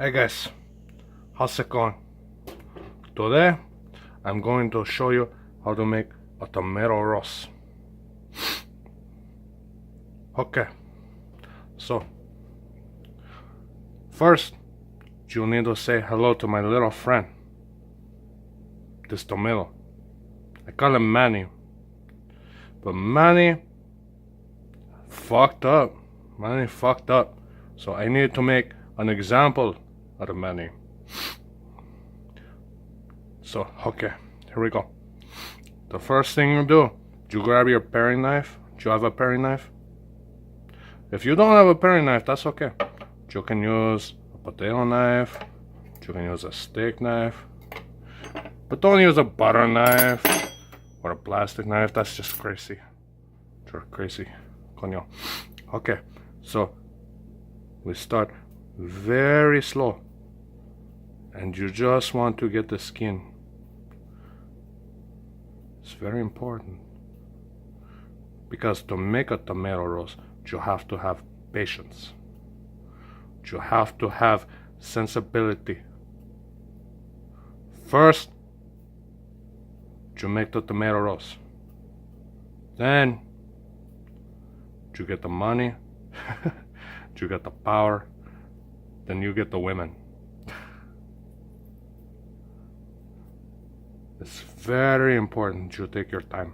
Hey guys, how's it going? Today I'm going to show you how to make a tomato rose. Okay, so first you need to say hello to my little friend, this tomato. I call him Manny, but Manny fucked up. So I need to make an example out of Manny. So, okay, here we go. The first thing you do, you grab your paring knife. Do you have a paring knife? If you don't have a paring knife, that's okay. You can use a potato knife. You can use a steak knife. But don't use a butter knife or a plastic knife. That's just crazy. You're crazy. Coño. Okay, so we start very slow. And you just want to get the skin. It's very important. Because to make a tomato rose, you have to have patience. You have to have sensibility. First, you make the tomato rose. Then, you get the money. You get the power. Then you get the women. It's very important you take your time.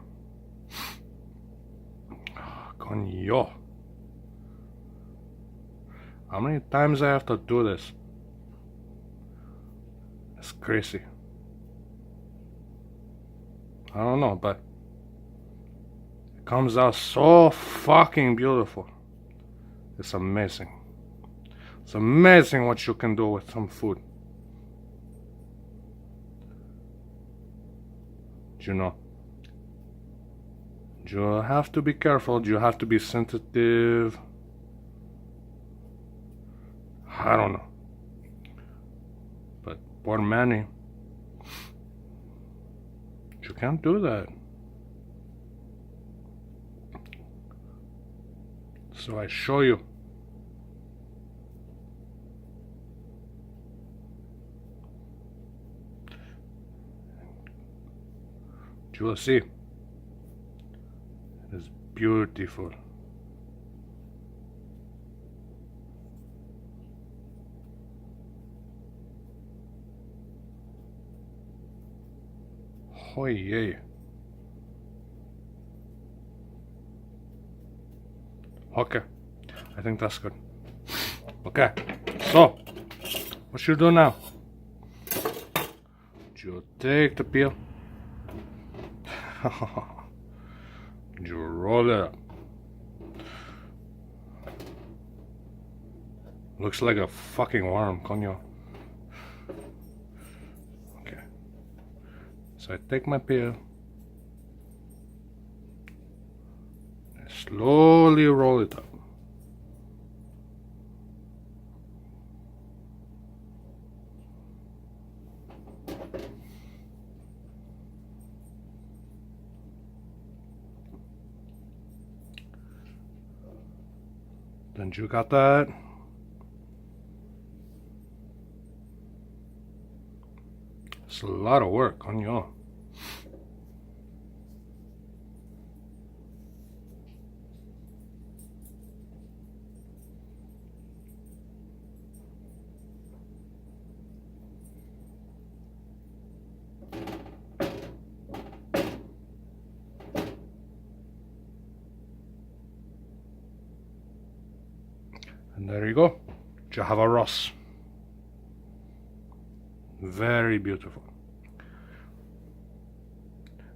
Coño. How many times I have to do this? It's crazy. I don't know, but it comes out so fucking beautiful. It's amazing. It's amazing what you can do with some food. You know, you have to be careful. You have to be sensitive. I don't know. But poor Manny, you can't do that. So I show you. You will see. It is beautiful. Oh yeah. Okay, I think that's good. Okay, so what you do now? You take the peel. You roll it up. Looks like a fucking worm, coño. Okay. So I take my peel. I slowly roll it up. Then you got that. It's a lot of work, coño. And there you go. You have a rose. Very beautiful.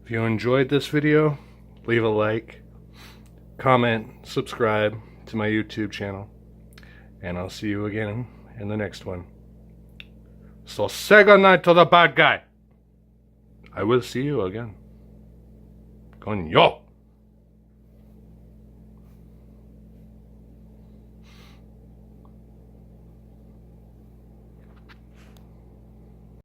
If you enjoyed this video, leave a like, comment, subscribe to my YouTube channel, and I'll see you again in the next one. So say goodnight to the bad guy. I will see you again. Coño.